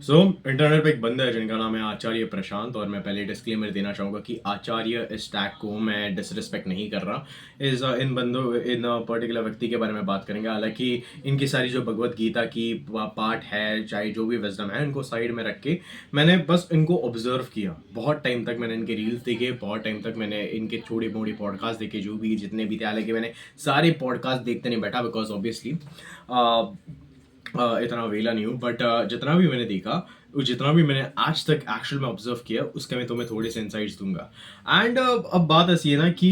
So internet पे एक बंदा है जिनका नाम है आचार्य प्रशांत। और मैं पहले डिस्क्लेमर देना चाहूँगा कि आचार्य इस टैग को मैं डिसरिस्पेक्ट नहीं कर रहा। इन बंदों इन पर्टिकुलर व्यक्ति के बारे में बात करेंगे। हालांकि इनकी सारी जो भगवत गीता की पार्ट है, चाहे जो भी विजडम है, इनको साइड में रख के मैंने बस इनको ऑब्जर्व किया। बहुत टाइम तक मैंने इनके रील्स देखे, बहुत टाइम तक मैंने इनके छोटे मोटे पॉडकास्ट देखे, जो भी जितने भी थे। हालांकि मैंने सारे पॉडकास्ट देखते नहीं बैठा, बिकॉज ऑब्वियसली इतना वेला नहीं हूँ। बट जितना भी मैंने देखा, जितना भी मैंने आज तक एक्चुअल में ऑब्जर्व किया, उसके मैं तुम्हें थोड़े से इंसाइट्स दूंगा। एंड अब बात ऐसी है ना कि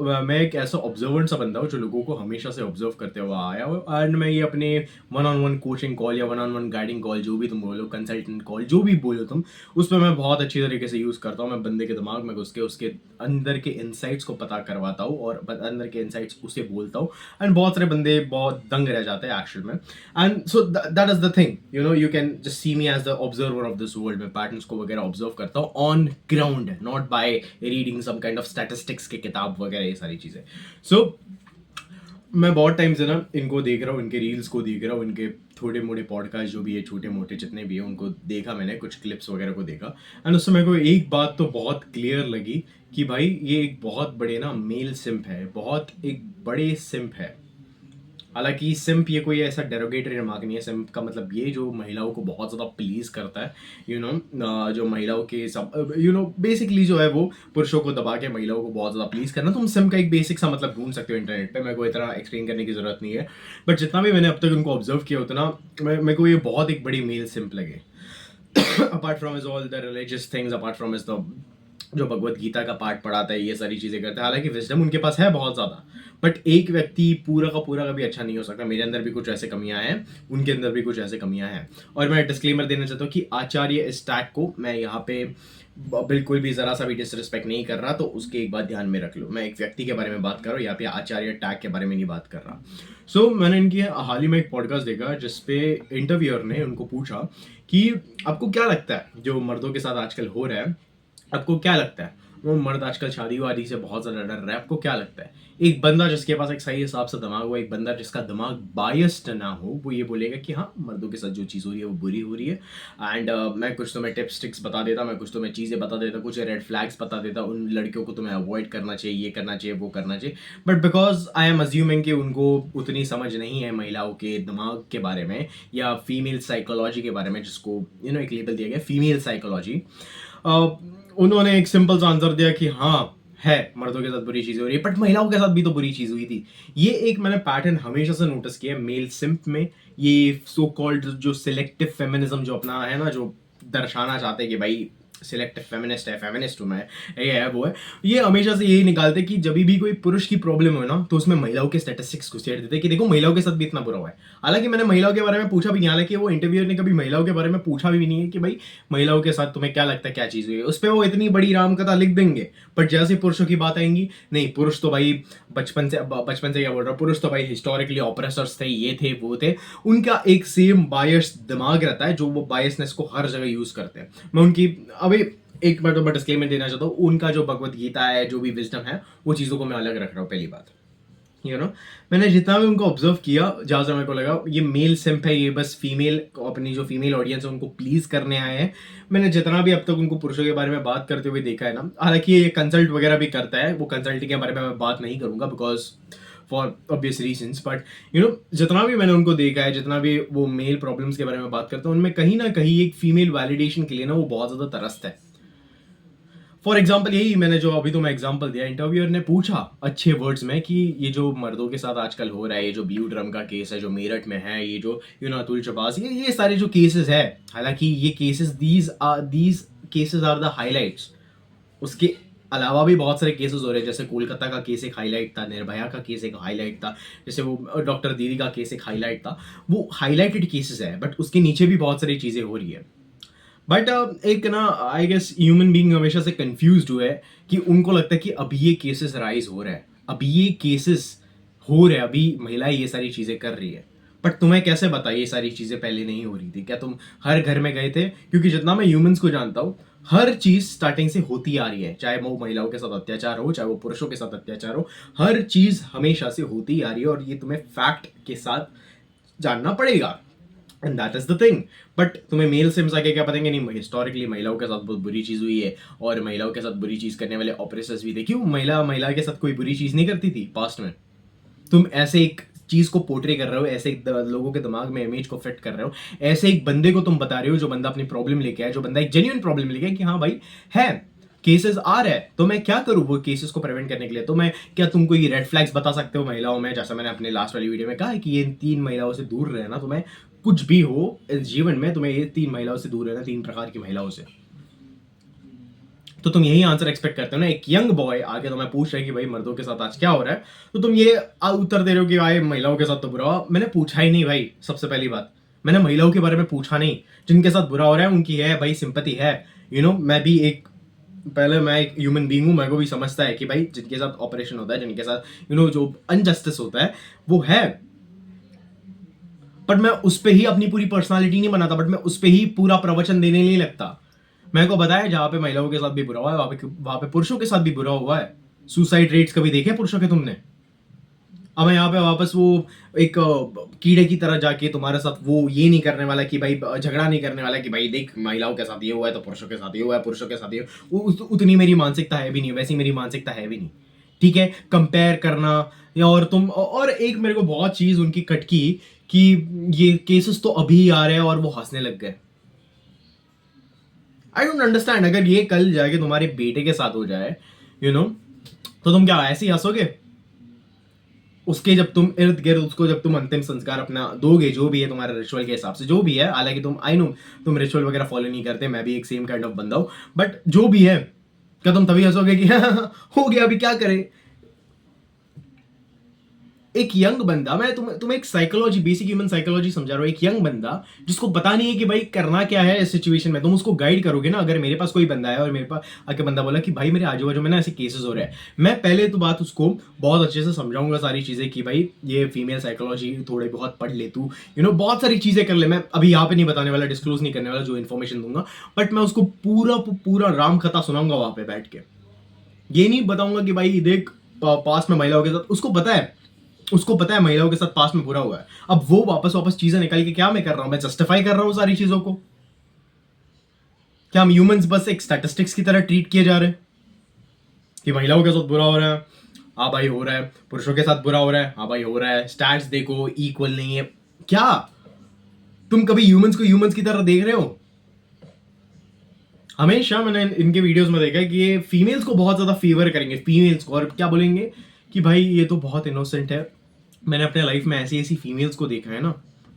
मैं एक ऐसा ऑब्जर्वेंट सा बंदा हूँ जो लोगों को हमेशा से ऑब्जर्व करते हुआ आया हूँ। एंड मैं ये अपने one on one coaching call या one on one guiding call, जो भी तुम बोलो, कंसल्टेंट कॉल, जो भी बोलो तुम, उस पर मैं बहुत अच्छी तरीके से यूज़ करता हूँ। मैं बंदे के दिमाग में घुस के उसके अंदर के इंसाइट्स को पता करवाता हूँ और अंदर के इंसाइट्स उसे बोलता हूँ। एंड बहुत सारे बंदे बहुत दंग रह जाते हैं एक्चुअल में। And so that is the thing, you can just see me as the observer of this world. में पैटर्न्स को वगैरह ऑब्जर्व करता हूँ on ground, not by reading some kind of statistics के किताब वगैरह, ये सारी चीजें। सो मैं बहुत टाइम से ना इनको देख रहा हूँ, इनके रील्स को देख रहा हूँ, इनके थोड़े मोटे पॉडकास्ट जो भी है, छोटे मोटे जितने भी है, उनको देखा मैंने, कुछ क्लिप्स वगैरह को देखा। एंड उससे मेरे को एक बात तो बहुत क्लियर लगी कि भाई ये एक बहुत बड़े ना मेल सिंप है, बहुत एक बड़े सिंप है। हालांकि सिंप ये कोई ऐसा डेरोगेटरी रिमार्क नहीं है। सिंप का मतलब ये जो महिलाओं को बहुत ज़्यादा प्लीज करता है, जो महिलाओं के सब बेसिकली जो है वो पुरुषों को दबा के महिलाओं को बहुत ज़्यादा प्लीज करना। तुम सिंप का एक बेसिक सा मतलब ढूंढ सकते हो इंटरनेट पे, मेरे को इतना एक्सप्लेन करने की ज़रूरत नहीं है। बट जितना भी मैंने अब तक उनको ऑब्जर्व किया, उतना मेरे को ये बहुत एक बड़ी मेल सिंप लगे। Apart from is all the religious things, apart from is the जो भगवत गीता का पाठ पढ़ाता है, ये सारी चीजें करता है। हालांकि विजडम उनके पास है बहुत ज्यादा, बट एक व्यक्ति पूरा का पूरा कभी अच्छा नहीं हो सकता। मेरे अंदर भी कुछ ऐसे कमियां हैं, उनके अंदर भी कुछ ऐसे कमियां हैं। और मैं डिस्क्लेमर देना चाहता हूँ कि आचार्य इस टैग को मैं यहाँ पे बिल्कुल भी जरा सा भी डिसरिस्पेक्ट नहीं कर रहा, तो उसके एक बात ध्यान में रख लो। मैं एक व्यक्ति के बारे में बात कर रहा हूँ, यहाँ पे आचार्य टैग के बारे में नहीं बात कर रहा। सो मैंने इनकी हाल ही में एक पॉडकास्ट देखा जिसपे इंटरव्यूअर ने उनको पूछा कि आपको क्या लगता है जो मर्दों के साथ आजकल हो रहा है, आपको क्या लगता है? वो मर्द आजकल शादी वादी से बहुत ज्यादा डर रहा है, आपको क्या लगता है? एक बंदा जिसके पास एक सही हिसाब से दिमाग हो, एक बंदा जिसका दिमाग बायस्ड ना हो, वो ये बोलेगा कि हाँ, मर्दों के साथ जो चीज़ हो रही है वो बुरी हो रही है। एंड मैं कुछ तुम्हें टिप्स टिक्स बता देता, मैं कुछ तुम्हें चीज़ें बता देता, कुछ रेड फ्लैग्स बता देता, उन लड़कियों को तुम्हें अवॉइड करना चाहिए, ये करना चाहिए, वो करना चाहिए। But because I am assuming कि उनको उतनी समझ नहीं है महिलाओं के दिमाग के बारे में या फीमेल साइकोलॉजी के बारे में, जिसको एक लेबल दिया गया फीमेल साइकोलॉजी। उन्होंने एक सिंपल सा आंसर दिया कि हाँ है, मर्दों के साथ बुरी चीज हो रही है, बट महिलाओं के साथ भी तो बुरी चीज हुई थी। ये एक मैंने पैटर्न हमेशा से नोटिस किया मेल सिंप में। ये सो कॉल्ड जो सिलेक्टिव फेमिनिज्म जो अपना है ना, जो दर्शाना चाहते हैं कि भाई सिलेक्टिव फेमिनिस्ट है, फेमिनिस्ट हूँ मैं, ये है वो है, ये हमेशा से यही निकालते कि जब भी कोई पुरुष की प्रॉब्लम हो ना, तो उसमें महिलाओं के स्टैटिस्टिक्स को शेयर देते कि देखो महिलाओं के साथ भी इतना बुरा हुआ है। हालांकि मैंने महिलाओं के बारे में पूछा भी नहीं, हालांकि वो इंटरव्यूअर ने कभी महिलाओं के बारे में पूछा भी नहीं है कि भाई महिलाओं के साथ तुम्हें क्या लगता है, क्या चीज हुई है। उस पर वो इतनी बड़ी राम कथा लिख देंगे। बट जैसे पुरुषों की बात आएंगी, नहीं, पुरुष तो भाई बचपन से क्या बोल रहा, पुरुष तो भाई हिस्टोरिकली ऑपरेसर्स थे, ये थे, वो थे। उनका एक सेम बायस दिमाग रहता है, जो वो बायसनेस को हर जगह यूज करते हैं। मैं उनकी अभी एक बार तो मैं डिस्क्लेमर देना चाहता हूँ, उनका जो भगवत गीता है, जो भी विजडम है, वो चीज़ों को मैं अलग रख रहा हूँ। पहली बात, मैंने जितना भी उनको ऑब्जर्व किया, जहाँ से मेरे को लगा ये मेल सिंप है, ये बस फीमेल, अपनी जो फीमेल ऑडियंस है उनको प्लीज करने आए हैं। मैंने जितना भी अब तक उनको पुरुषों के बारे में बात करते हुए देखा है ना, हालांकि ये कंसल्ट वगैरह भी करता है, वो कंसल्टिंग के बारे में मैं बात नहीं करूंगा because for obvious reasons. But जितना भी मैंने उनको देखा है, जितना भी वो मेल प्रॉब्लम्स के बारे में बात करते हैं, उनमें कहीं ना कहीं एक फीमेल वैलिडेशन के लिए ना वो बहुत ज्यादा तरसता है। फॉर एग्जाम्पल, यही मैंने जो अभी तो मैं एग्जाम्पल दिया, इंटरव्यूअर ने पूछा अच्छे वर्ड्स में कि ये जो मर्दों के साथ आजकल हो रहा है, ये जो ब्लू ड्रम का केस है जो मेरठ में है, ये जो अतुल चबास, ये सारे जो केसेस है, हालांकि ये cases these cases are the highlights. उसके अलावा भी बहुत सारे केसेस हो रहे हैं, जैसे कोलकाता का केस एक हाईलाइट था, निर्भया का केस एक हाईलाइट था, जैसे वो डॉक्टर दीदी का केस एक हाईलाइट था। वो हाईलाइटेड केसेस है, बट उसके नीचे भी बहुत सारी चीजें हो रही है। बट एक ना, आई गेस ह्यूमन बीइंग हमेशा से कंफ्यूज्ड हुआ है कि उनको लगता है कि अभी ये केसेस राइज हो रहा है, अभी ये केसेस हो रहे हैं, अभी महिलाएं ये सारी चीजें कर रही है। बट तुम्हें कैसे पता ये सारी चीजें पहले नहीं हो रही थी? क्या तुम हर घर में गए थे? क्योंकि जितना मैं ह्यूमंस को जानता हूँ, हर चीज स्टार्टिंग से होती आ रही है, चाहे वो महिलाओं के साथ अत्याचार हो, चाहे वो पुरुषों के साथ अत्याचार हो, हर चीज हमेशा से होती आ रही है, और ये तुम्हें फैक्ट के साथ जानना पड़ेगा। And that is the thing. But तुम्हें मेल सिम्स आके क्या बताएंगे, नहीं हिस्टोरिकली महिलाओं के साथ बहुत बुरी चीज हुई है और महिलाओं के साथ बुरी चीज करने वाले ऑपरेसर्स भी थे. क्यों महिला महिला के साथ कोई बुरी चीज नहीं करती थी पास्ट में? तुम ऐसे एक चीज को पोर्ट्रे कर रहे हो, ऐसे एक लोगों के दिमाग में इमेज को फिट कर रहे हो, ऐसे एक बंदे को तुम बता रहे हो जो बंदा अपनी प्रॉब्लम लेके आया, जो बंदा एक जेन्युइन प्रॉब्लम लेके आया कि हाँ भाई है, केसेस आ रहे हैं, तो मैं क्या करूं वो केसेस को प्रिवेंट करने के लिए? तो मैं क्या तुमको ये रेड फ्लैग्स बता सकते हो महिलाओं में, जैसा मैंने अपने लास्ट वाली वीडियो में कहा है कि ये 3 महिलाओं से दूर रहना, तुम्हें कुछ भी हो इस जीवन में तुम्हें ये 3 महिलाओं से दूर रहना, 3 प्रकार की महिलाओं से. तो तुम यही आंसर एक्सपेक्ट करते हो ना. एक यंग बॉय आके तुम्हें पूछ रहा है कि भाई मर्दों के साथ आज क्या हो रहा है, तो तुम ये उत्तर दे रहे हो कि भाई महिलाओं के साथ तो बुरा हुआ. मैंने पूछा ही नहीं भाई, सबसे पहली बात मैंने महिलाओं के बारे में पूछा नहीं. जिनके साथ बुरा हो रहा है उनकी है भाई सिंपैथी है. मैं भी एक, पहले मैं एक ह्यूमन बीइंग हूं, मेरे को भी समझता है कि भाई जिनके साथ ऑपरेशन होता है, जिनके साथ जो अनजस्टिस होता है वो है. बट मैं उस पर ही अपनी पूरी पर्सनालिटी नहीं बनाता, बट मैं उस पर ही पूरा प्रवचन देने नहीं लगता. मेरे को बताया जहां पे महिलाओं के साथ भी बुरा हुआ है वहां पे पुरुषों के साथ भी बुरा हुआ है. सुसाइड रेट्स कभी देखे पुरुषों के तुमने? अब मैं यहाँ पे वापस वो एक कीड़े की तरह जाके तुम्हारे साथ वो ये नहीं करने वाला कि भाई झगड़ा नहीं करने वाला कि भाई देख महिलाओं के साथ ये हुआ है तो पुरुषों के साथ ये हुआ है, पुरुषों के साथ ये उतनी मेरी मानसिकता है भी नहीं, वैसी मेरी मानसिकता है भी नहीं. ठीक है, कंपेयर करना या और तुम, और एक मेरे को बहुत चीज उनकी कटकी कि ये केसेस तो अभी आ रहे हैं और वो हंसने लग गए. I don't understand. अगर ये कल जाके तुम्हारे बेटे के साथ हो जाए तो तुम क्या ऐसे ही हंसोगे? उसके जब तुम इर्द गिर्द उसको जब तुम अंतिम संस्कार अपना दोगे, जो भी है तुम्हारे रिचुअल के हिसाब से जो भी है, हालांकि तुम आई नो तुम रिचुअल वगैरह फॉलो नहीं करते, मैं भी एक सेम काइंड ऑफ बंदा हूं, बट जो भी है क्या तुम तभी हंसोगे कि हो गया अभी क्या करें? एक यंग बंदा, मैं तुम्हें एक साइकोलॉजी, बेसिक ह्यूमन साइकोलॉजी समझा रहा हूं. एक यंग बंदा जिसको पता नहीं है कि भाई करना क्या है इस सिचुएशन में, तुम उसको गाइड करोगे ना. अगर मेरे पास कोई बंदा है और मेरे पास आके बंदा बोला कि भाई मेरे आजू बाजू में ना ऐसे केसेस हो रहे हैं, मैं पहले तो बात उसको बहुत अच्छे से समझाऊंगा सारी चीजें कि भाई ये फीमेल साइकोलॉजी थोड़ी बहुत पढ़ ले तू, बहुत सारी चीजें कर ले. मैं अभी यहाँ पे नहीं बताने वाला, डिस्क्लोज नहीं करने वाला जो इन्फॉर्मेशन दूंगा, बट मैं उसको पूरा पूरा राम कथा सुनाऊंगा वहां पे बैठ के. ये नहीं बताऊंगा कि भाई देख पास में महिलाओं के साथ, उसको पता है महिलाओं के साथ पास में बुरा हुआ है. अब वो वापस चीजें निकाल के क्या मैं कर रहा हूं, मैं जस्टिफाई कर रहा हूं सारी चीजों को. क्या हम ह्यूमंस बस एक स्टैटिस्टिक्स की तरह ट्रीट किए जा रहे हैं कि महिलाओं के साथ बुरा हो रहा है, हाँ भाई हो रहा है, पुरुषों के साथ बुरा हो रहा है, हाँ भाई हो रहा है, स्टैट्स देखो इक्वल नहीं है. क्या तुम कभी ह्यूमंस को ह्यूमंस की तरह देख रहे हो? हमेशा मैंने इनके वीडियोस में देखा है कि ये फीमेल्स को बहुत ज्यादा फेवर करेंगे, फीमेल्स को, और क्या बोलेंगे कि भाई ये तो बहुत इनोसेंट है. मैंने अपने लाइफ में ऐसी ऐसी फीमेल्स को देखा है ना,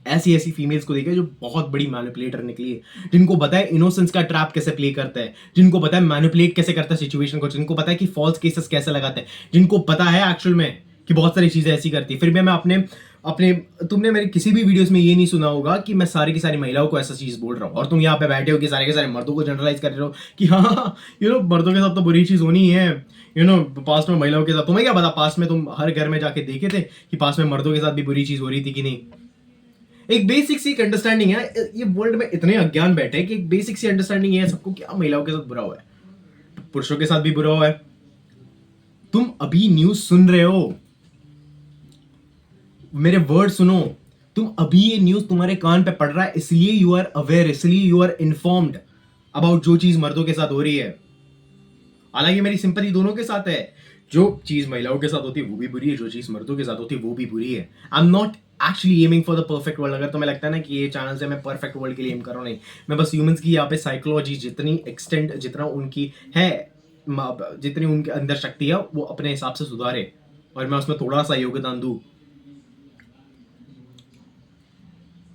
ऐसी ऐसी फीमेल्स को देखा है जो बहुत बड़ी मैनिपुलेटर निकली है, जिनको पता है इनोसेंस का ट्रैप कैसे प्ले करता है, जिनको पता है मैनिपुलेट कैसे करता है सिचुएशन को, जिनको पता है कि फॉल्स केसेस कैसे लगाते हैं, जिनको पता है एक्चुअल में कि बहुत सारी चीजें ऐसी करती है. फिर भी मैं अपने अपने तुमने मेरे किसी भी वीडियोस में ये नहीं सुना होगा कि मैं सारी की सारी महिलाओं को ऐसा चीज बोल रहा हूँ, और तुम यहाँ पे बैठे हो कि सारे के सारे मर्दों को जनरलाइज कर रहे हो कि हाँ मर्दों के साथ तो बुरी चीज होनी है. पास्ट में महिलाओं के साथ तुम्हें क्या पता, पास्ट में तुम हर घर में जाके देखे थे कि पास्ट में मर्दों के साथ भी बुरी चीज हो रही थी कि नहीं? एक बेसिक सी अंडरस्टैंडिंग है. ये वर्ल्ड में इतने अज्ञान बैठे कि एक बेसिक सी अंडरस्टैंडिंग है सबको कि महिलाओं के साथ बुरा हुआ है, पुरुषों के साथ भी बुरा हुआ है. तुम अभी न्यूज सुन रहे हो, मेरे वर्ड सुनो, तुम अभी ये न्यूज तुम्हारे कान पे पड़ रहा है, इसलिए यू आर अवेयर, इसलिए यू आर इन्फॉर्म्ड अबाउट जो चीज मर्दों के साथ हो रही है. हालांकि मेरी सिंपैथी दोनों के साथ है. जो चीज महिलाओं के साथ होती है वो भी बुरी है, जो चीज मर्दों के साथ होती है वो भी बुरी है. I am not actually aiming for the perfect world. अगर तुम्हें लगता है ना कि ये चैनल से मैं परफेक्ट वर्ल्ड के लिए एम कर रहा हूं, नहीं, मैं बस ह्यूमंस की यहाँ पे साइकोलॉजी जितनी एक्सटेंड, जितना उनकी है, जितनी उनके अंदर शक्ति है वो अपने हिसाब से सुधारे और मैं उसमें थोड़ा सा योगदान दूं.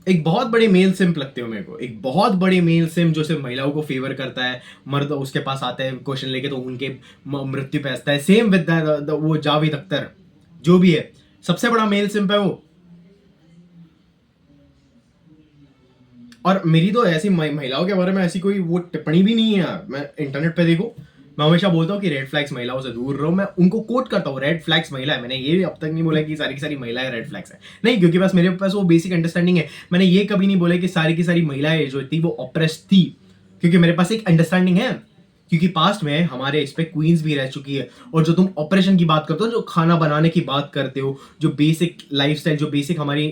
एक बहुत बड़े मेल सिम्प लगते हो मेरे को, एक बहुत बड़े मेल सिम्प जो सिर्फ महिलाओं को फेवर करता है. मर्द उसके पास आते हैं क्वेश्चन लेके तो उनके मृत्यु पे हंसता है. सेम विद वो जावेद अख्तर जो भी है, सबसे बड़ा मेल सिम्प है वो. और मेरी तो ऐसी महिलाओं के बारे में ऐसी कोई वो टिप्पणी भी नहीं है. मैं इंटरनेट पे देखो, मैं हमेशा बोलता हूँ कि रेड फ्लैग्स महिलाओं से दूर रहो. मैं उनको कोट करता हूँ, रेड फ्लैग्स महिला है. मैंने ये भी अब तक नहीं बोला कि सारी की सारी महिलाएं रेड फ्लैग्स है, नहीं, क्योंकि बस मेरे पास वो बेसिक अंडरस्टैंडिंग है. मैंने ये कभी नहीं बोला कि सारी की सारी महिलाएं जो थी वो ऑप्रेस थी, क्योंकि मेरे पास एक अंडरस्टैंडिंग है. क्योंकि पास्ट में हमारे इस पे क्वींस भी रह चुकी है. और जो तुम ऑपरेशन की बात करते हो, जो खाना बनाने की बात करते हो, जो बेसिक लाइफस्टाइल, जो बेसिक हमारी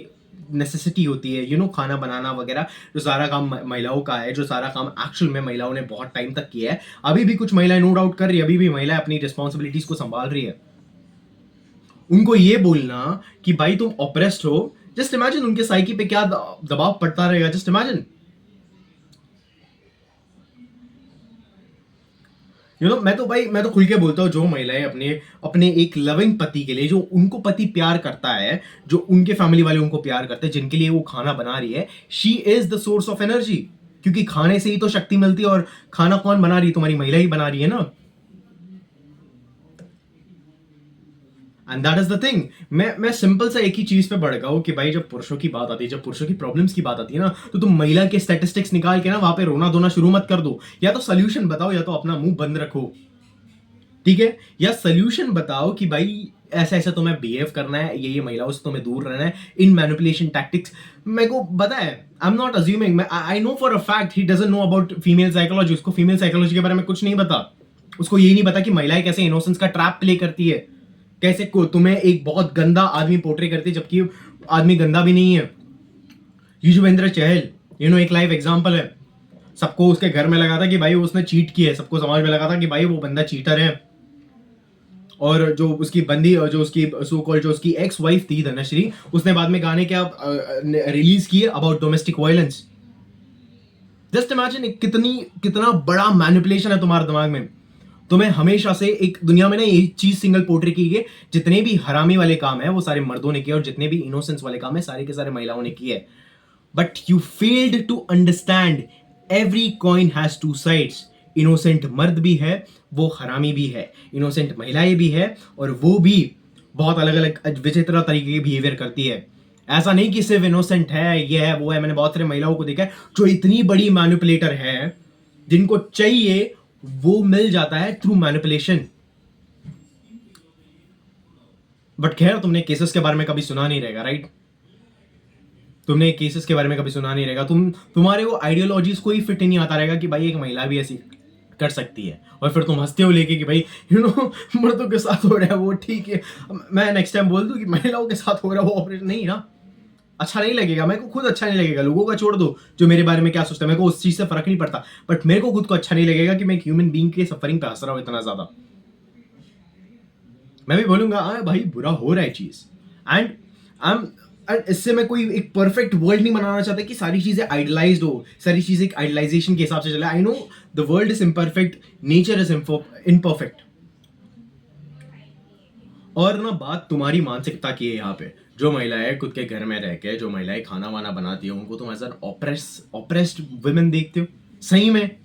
नेसेसिटी होती है, खाना बनाना वगैरह, जो सारा काम महिलाओं का है, जो सारा काम एक्चुअल में महिलाओं ने बहुत टाइम तक किया है, अभी भी कुछ महिलाएं नो डाउट कर रही है, अभी भी महिलाएं अपनी रिस्पॉन्सिबिलिटीज को संभाल रही है। उनको ये बोलना कि भाई तुम ऑप्रेस्ड हो, जस्ट इमेजिन उनके साइकी पे क्या दबाव पड़ता रहेगा, जस्ट इमेजिन। मैं तो खुल के बोलता हूँ, जो महिलाएं अपने अपने एक लविंग पति के लिए, जो उनको पति प्यार करता है, जो उनके फैमिली वाले उनको प्यार करते हैं, जिनके लिए वो खाना बना रही है, she is the source of energy. क्योंकि खाने से ही तो शक्ति मिलती है, और खाना कौन बना रही है? तुम्हारी महिला ही बना रही है ना। And that is the thing. मैं सिंपल सा एक ही चीज पे भड़का हूं कि भाई जब पुरुषों की बात आती है, जब पुरुषों की प्रॉब्लम्स की बात आती है ना, तो तुम महिला के स्टैटिस्टिक्स निकाल के ना वहां पे रोना धोना शुरू मत कर दो। या तो सोल्यूशन बताओ, या तो अपना मुंह बंद रखो, ठीक है? या सोल्यूशन बताओ कि भाई ऐसा ऐसा तुम्हें बिहेव करना है, ये महिलाओं से तुम्हें दूर रहना है, इन मैनिपुलेशन टैक्टिक्स। मेरे को पता है, I am not assuming, I know for a fact he doesn't know about female psychology. उसको फीमेल साइकोलॉजी के बारे में कुछ नहीं पता। उसको ये नहीं पता कि महिलाएं कैसे इनोसेंस का ट्रैप प्ले करती है, कैसे को तुम्हें एक बहुत गंदा आदमी पोर्ट्रे करती है, जबकि आदमी गंदा भी नहीं है। युजवेंद्र चहल एक लाइव एग्जांपल है। सबको उसके घर में लगा था कि भाई उसने चीट किया है, सबको समाज में लगा था कि भाई वो बंदा चीटर है। और जो उसकी बंदी, जो उसकी सो कॉल्ड, जो उसकी एक्स वाइफ थी धनश्री, उसने बाद में गाने क्या रिलीज किए about domestic violence. Just imagine कितना बड़ा मैनिपुलेशन है तुम्हारे दिमाग में। तुम्हें हमेशा से एक दुनिया में ना ये चीज सिंगल पोर्ट्रे की है, जितने भी हरामी वाले काम है वो सारे मर्दों ने किए, और जितने भी इनोसेंस वाले काम है सारे के सारे महिलाओं ने किए। But you failed to understand every coin has two sides. Innocent मर्द भी है, वो हरामी भी है, इनोसेंट महिलाएं भी है, और वो भी बहुत अलग अलग विचित्र तरीके के बिहेवियर करती है। ऐसा नहीं कि सिर्फ इनोसेंट है, ये है वो है। मैंने बहुत सारे महिलाओं को देखा है जो इतनी बड़ी मैनिपुलेटर है, जिनको चाहिए वो मिल जाता है थ्रू मैनिपुलेशन। बट खैर, तुमने केसेस के बारे में कभी सुना नहीं रहेगा, राइट? तुमने केसेस के बारे में कभी सुना नहीं रहेगा। तुम्हारे वो आइडियोलॉजीज को ही फिट नहीं आता रहेगा कि भाई एक महिला भी ऐसी कर सकती है, और फिर तुम हंसते हो लेके कि भाई मर्दों के साथ हो रहा है वो ठीक है। मैं नेक्स्ट टाइम बोल दूं कि महिलाओं के साथ हो रहा है वो ऑपरेशन नहीं ना, अच्छा नहीं लगेगा। मेरे को खुद अच्छा नहीं लगेगा। लोगों का छोड़ दो जो मेरे बारे में क्या सोचता है, मेरे को उस चीज से फर्क नहीं पड़ता। बट मेरे को खुद को अच्छा नहीं लगेगा कि मैं एक ह्यूमन बीइंग के सफरिंग पे हंस रहा हूं इतना ज्यादा। मैं भी बोलूंगा हाँ भाई बुरा हो रहा है चीज। एंड आई एम, इससे मैं कोई एक परफेक्ट वर्ल्ड नहीं बनाना चाहता कि सारी चीजें आइडलाइज्ड हो, सारी चीजें एक आइडलाइजेशन के हिसाब से चले। I know the world is imperfect, nature is imperfect. और ना बात तुम्हारी मानसिकता की है यहाँ पे। जो महिलाएं खुद के घर में रह के, जो महिलाएं खाना वाना बनाती है, उनको तुम एज एन ऑप्रेस्ड वुमेन देखते हो। सही में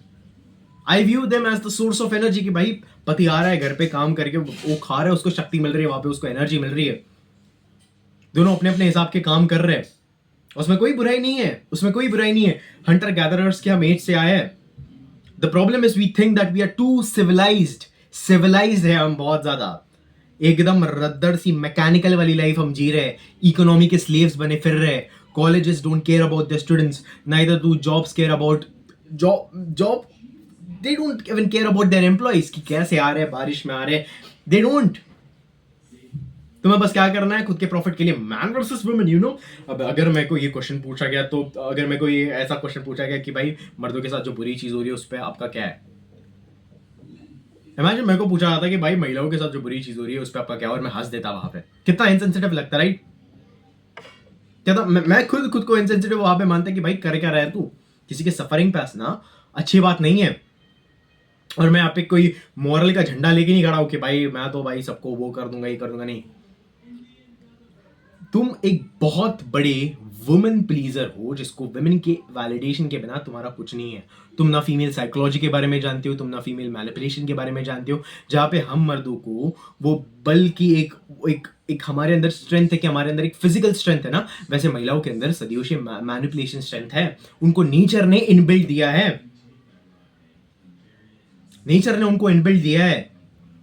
I view them as the source of energy, कि भाई पति आ रहा है घर पे काम करके, वो खा रहा है, उसको शक्ति मिल रही है, वहां पे उसको एनर्जी मिल रही है। दोनों अपने अपने हिसाब के काम कर रहे हैं, उसमें कोई बुराई नहीं है, उसमें कोई बुराई नहीं है। हंटर गैदरर्स के हम एज से आए हैं। The problem is we think that we are too civilized है हम बहुत ज्यादा। एकदम रद्दड़ सी मैकेनिकल वाली लाइफ हम जी रहे हैं, इकोनॉमी के स्लेव्स बने फिर रहे हैं। Colleges don't care about the students, neither do jobs care about job. They don't even care about their employees कि कैसे आ रहे हैं, बारिश में आ रहे हैं। They don't. तुम्हें बस क्या करना है, खुद के प्रॉफिट के लिए। मैन वर्सेस वुमेन, अब अगर मेरे को ये क्वेश्चन पूछा गया, तो अगर मेरे को ये ऐसा क्वेश्चन पूछा गया कि भाई मर्दों के साथ जो बुरी चीज हो रही है उस पर आपका क्या है, इमेजिन मेरे को पूछा जाता कि भाई महिलाओं के साथ जो बुरी चीज हो रही है उस पर आपका क्या, और मैं हंस देता वहां पे। कितना इनसेंसिटिव लगता, राइट? क्या था, मैं खुद को इनसेंसिटिव वहां पे मानता कि भाई कर क्या रहा है तू, किसी के सफरिंग पे हंसना अच्छी बात नहीं है। और मैं यहाँ पे कोई मॉरल का झंडा लेके नहीं खड़ा हूं कि भाई मैं तो भाई सबको वो कर दूंगा, ये कर दूंगा, नहीं। तुम एक बहुत बड़े वुमेन प्लीजर हो, जिसको वुमेन के वैलिडेशन के बिना तुम्हारा कुछ नहीं है। तुम ना फीमेल साइकोलॉजी के बारे में जानते हो, तुम ना फीमेल मैनिपुलेशन के बारे में जानते हो। जहां पे हम मर्दों को वो बल की एक हमारे अंदर स्ट्रेंथ है, कि हमारे अंदर एक फिजिकल स्ट्रेंथ है ना, वैसे महिलाओं के अंदर सदियों से मैनिपुलेशन स्ट्रेंथ है। उनको नेचर ने इनबिल्ट दिया है, नेचर ने उनको इनबिल्ट दिया है।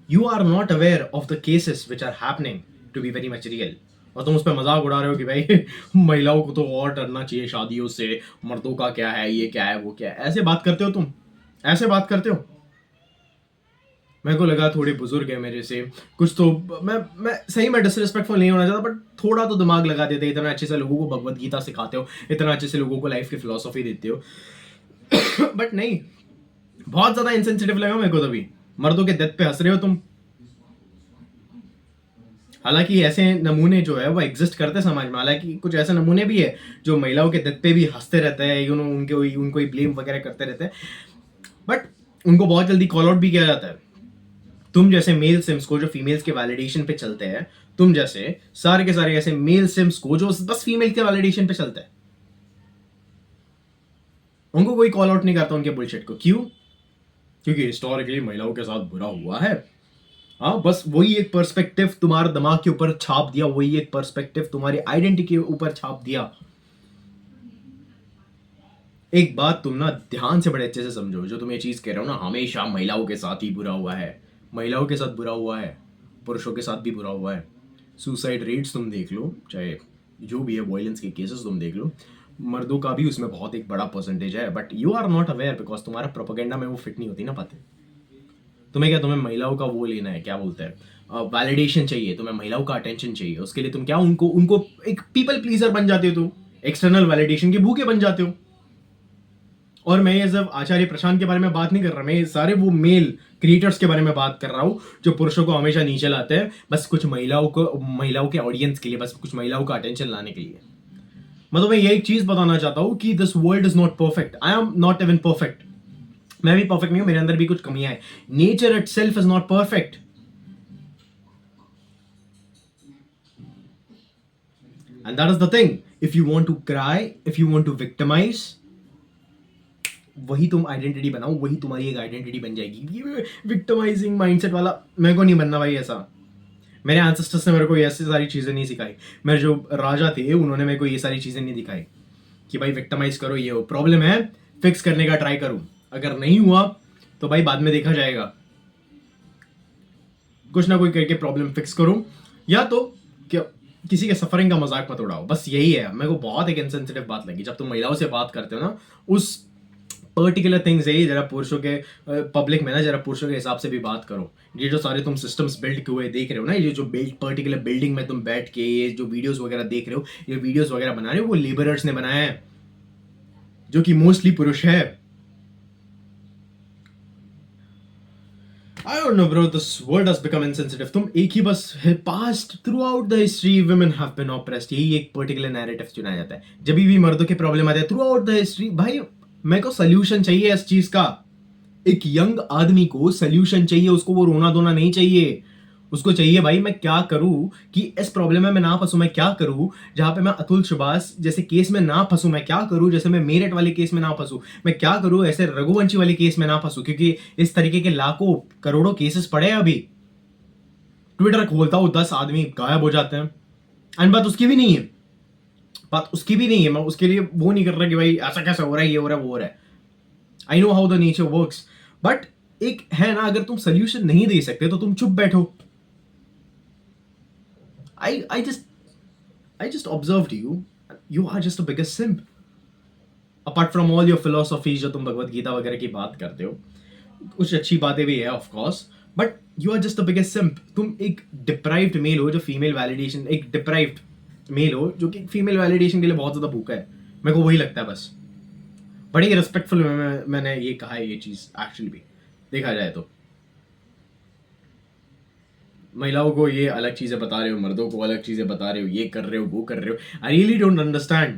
You are not aware of the cases which are happening to be very much real, और तुम उस पर मजाक उड़ा रहे हो कि भाई महिलाओं को तो और डरना चाहिए शादियों से, मर्दों का क्या है, ये क्या है, वो क्या है। ऐसे बात करते हो तुम, ऐसे बात करते हो। मेरे को लगा थोड़े बुजुर्ग है मेरे से, कुछ तो मैं सही में डिसरिस्पेक्टफुल नहीं होना चाहता, बट थोड़ा तो दिमाग लगा देते, इतना अच्छे से लोगों को भगवत गीता सिखाते हो, इतना अच्छे से लोगों को लाइफ की फिलोसफी देते हो, बट नहीं, बहुत ज्यादा इंसेंसिटिव लगा मेरे को तभी। मर्दों के डेथ पे हंस रहे हो तुम। हालांकि ऐसे नमूने जो है वो एग्जिस्ट करते हैं समाज में, हालांकि कुछ ऐसे नमूने भी है जो महिलाओं के डेथ पे भी हंसते रहते हैं, उनको ही ब्लेम वगैरह करते रहते हैं, बट उनको बहुत जल्दी कॉल आउट भी किया जाता है। तुम जैसे मेल सिम्स को जो फीमेल्स के वैलिडेशन पे चलते हैं, तुम जैसे सारे के सारे ऐसे मेल सिम्स को जो बस फीमेल के वैलिडेशन पे चलते हैं, उनको कोई कॉल आउट नहीं करता उनके बुलशिट को। क्यों? क्योंकि हिस्टोरिकली महिलाओं के साथ बुरा हुआ है। हाँ, बस वही एक पर्सपेक्टिव तुम्हारे दिमाग के ऊपर छाप दिया, वही एक पर्सपेक्टिव तुम्हारी आइडेंटिटी के ऊपर छाप दिया। एक बात तुम ना ध्यान से बड़े अच्छे से समझो, जो तुम ये चीज कह रहे हो ना, हमेशा महिलाओं के साथ ही बुरा हुआ है, महिलाओं के साथ बुरा हुआ है, पुरुषों के साथ भी बुरा हुआ है। सुसाइड रेट्स तुम देख लो, चाहे जो भी है वायलेंस के केसेस तुम देख लो, मर्दों का भी उसमें बहुत एक बड़ा परसेंटेज है, but you are not aware because तुम्हारा प्रोपेगेंडा में वो फिट नहीं होती ना बातें। तुम्हें महिलाओं का वो लेना है, क्या बोलते हैं, वैलिडेशन चाहिए, तुम्हें महिलाओं का अटेंशन चाहिए, उसके लिए तुम क्या उनको उनको एक पीपल प्लीजर बन जाते हो, तुम एक्सटर्नल वैलिडेशन के भूखे बन जाते हो। और मैं ये सब आचार्य प्रशांत के बारे में बात नहीं कर रहा, मैं सारे वो मेल क्रिएटर्स के बारे में बात कर रहा हूँ जो पुरुषों को हमेशा नीचे लाते हैं, बस कुछ महिलाओं के ऑडियंस के लिए, बस कुछ महिलाओं का अटेंशन लाने के लिए। मतलब मैं ये एक चीज बताना चाहता हूँ कि this world is not perfect, I am not even perfect, मैं भी परफेक्ट नहीं हूं, मेरे अंदर भी कुछ कमियां हैं, nature itself is not perfect. And that is the thing, if you want to cry, if you want to victimise, वही तुम आइडेंटिटी बनाओ, वही तुम्हारी एक आइडेंटिटी बन जाएगी। विक्टिमाइजिंग माइंडसेट वाला मेरे को नहीं बनना भाई ऐसा। मेरे एंसेस्टर्स ने मेरे को ऐसी सारी चीजें नहीं सिखाई, मेरे जो राजा थे उन्होंने मेरे को ये सारी चीजें नहीं दिखाई कि भाई विक्टिमाइज करो, ये हो प्रॉब्लम है, फिक्स करने का ट्राई करूं, अगर नहीं हुआ तो भाई बाद में देखा जाएगा, कुछ ना कोई करके प्रॉब्लम फिक्स करूं, या तो क्या किसी के सफरिंग का मजाक मत उड़ाओ, बस यही है। मेरे को बहुत एक इनसेंसिटिव बात लगी जब तुम महिलाओं से बात करते हो ना, उस पर्टिकुलर थिंग्स है, जरा पुरुषों के पब्लिक में ना जरा पुरुषों के हिसाब से भी बात करो। ये जो सारे तुम सिस्टम्स बिल्ड हुए देख रहे हो ना, ये जो पर्टिकुलर बिल्डिंग में तुम बैठ के ये जो वीडियोस वगैरह देख रहे हो, ये वीडियोस वगैरह बना रहे हो, वो लेबरर्स ने बनाया है, जो कि मोस्टली पुरुष है। I don't know, bro. This world has become insensitive. तुम एक ही बस past throughout the history women have been oppressed. यही एक पर्टिकुलर नैरेटिव चुनाया जाता है जब भी मर्दों के प्रॉब्लम आते हैं थ्रूआउट द हिस्ट्री। भाई मेरे को सोल्यूशन चाहिए इस चीज का, एक यंग आदमी को सोल्यूशन चाहिए, उसको वो रोना धोना नहीं चाहिए, उसको चाहिए भाई मैं क्या करूं कि इस प्रॉब्लम में मैं ना फंसूं, मैं क्या करूं जहां पे मैं अतुल सुभाष जैसे केस में ना फंसूं, मैं क्या करूं जैसे मैं मेरठ वाले केस में ना फंसूं, मैं क्या करूं ऐसे रघुवंशी वाले केस में ना फंसूं, क्योंकि इस तरीके के लाखों करोड़ों केसेस पड़े हैं अभी। ट्विटर खोलता हूं 10 आदमी गायब हो जाते हैं, एंड बात उसकी भी नहीं है, बात उसकी भी नहीं है, मैं उसके लिए वो नहीं कर रहा कि भाई ऐसा कैसा हो रहा है, ये हो रहा है, वो हो रहा है। I know how the nature works, but एक है ना, अगर तुम सोल्यूशन नहीं दे सकते तो तुम चुप बैठो। I just observed you. You are just the biggest simp. Apart from all your philosophies जो तुम भगवत गीता वगैरह की बात करते हो, कुछ अच्छी बातें भी है of course, but you are just the biggest simp. तुम एक डिप्राइव्ड मेल हो जो फीमेल वैलिडेशन, एक डिप्राइव्ड मेल हो जो कि फीमेल वैलिडेशन के लिए बहुत ज्यादा भूखा है। मेरे को वही लगता है बस। बड़ी रिस्पेक्टफुल मैंने ये कहा है, ये चीज एक्चुअली भी देखा जाए तो महिलाओं को ये अलग चीजें बता रहे हो, मर्दों को अलग चीजें बता रहे हो, ये कर रहे हो, वो कर रहे हो। I really don't understand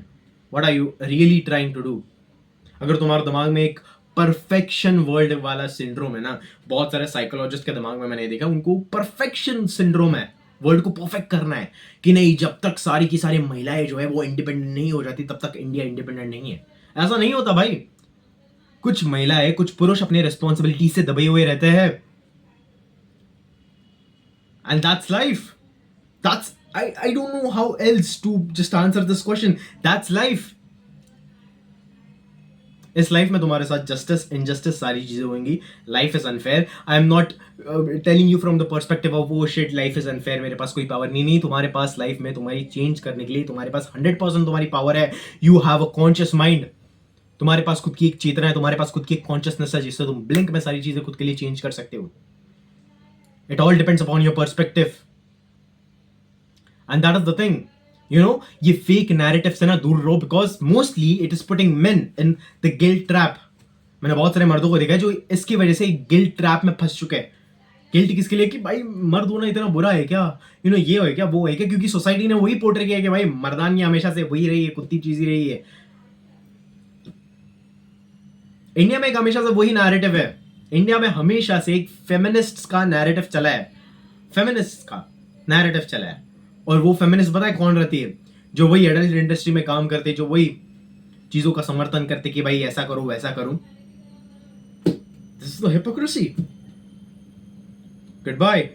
what are you really trying to do. अगर तुम्हारे दिमाग में एक परफेक्शन वर्ल्ड वाला सिंड्रोम है ना, बहुत सारे साइकोलॉजिस्ट के दिमाग में मैंने देखा, उनको परफेक्शन सिंड्रोम है, वर्ल्ड को परफेक्ट करना है कि नहीं, जब तक सारी की सारी महिलाएं जो है वो इंडिपेंडेंट नहीं हो जाती तब तक इंडिया इंडिपेंडेंट नहीं है। ऐसा नहीं होता भाई। कुछ महिलाएं, कुछ पुरुष अपने रिस्पॉन्सिबिलिटी से दबे हुए रहते हैं, and that's life. I don't know how else to just answer this question. That's life. इस लाइफ में तुम्हारे साथ जस्टिस इनजस्टिस सारी चीजें होंगी। Life is unfair. I am not telling you from the perspective of वो शिट लाइफ इज अनफेयर, मेरे पास कोई पावर नहीं। तुम्हारे पास लाइफ में तुम्हारी चेंज करने के लिए तुम्हारे पास 100% तुम्हारी पावर है। You have a conscious mind, तुम्हारे पास खुद की एक चेतना है, तुम्हारे पास खुद की एक कॉन्शियसनेस है जिससे तुम ब्लिंक में सारी चीजें खुद के लिए चेंज कर सकते हो। It all depends upon your perspective. And that is the thing. You know, ये fake narrative से ना दूर रहो, because mostly it is putting men in the guilt trap. मैंने बहुत सारे मर्दों को देखा है जो इसकी वजह से गिल्ट ट्रैप में फंस चुके हैं. गिल्ट किसके लिए? कि भाई मर्द होना इतना बुरा है क्या, यू नो, ये है क्या, वो है क्या, क्योंकि सोसाइटी ने वही पोर्ट्रे किया कि भाई मर्दानी हमेशा से वही रही है, कुत्ती चीज ही रही है. इंडिया में एक हमेशा से वही नैरेटिव है. इंडिया में हमेशा से एक फेमिनिस्ट का नैरेटिव चला है. फेमिनिस्ट का नैरेटिव चला है. और वो फेमिनिस्ट पता है कौन रहती है? जो वही एडल्ट इंडस्ट्री में काम करते, जो वही चीजों का समर्थन करते कि भाई ऐसा करो वैसा करो. This is the hypocrisy. Good bye.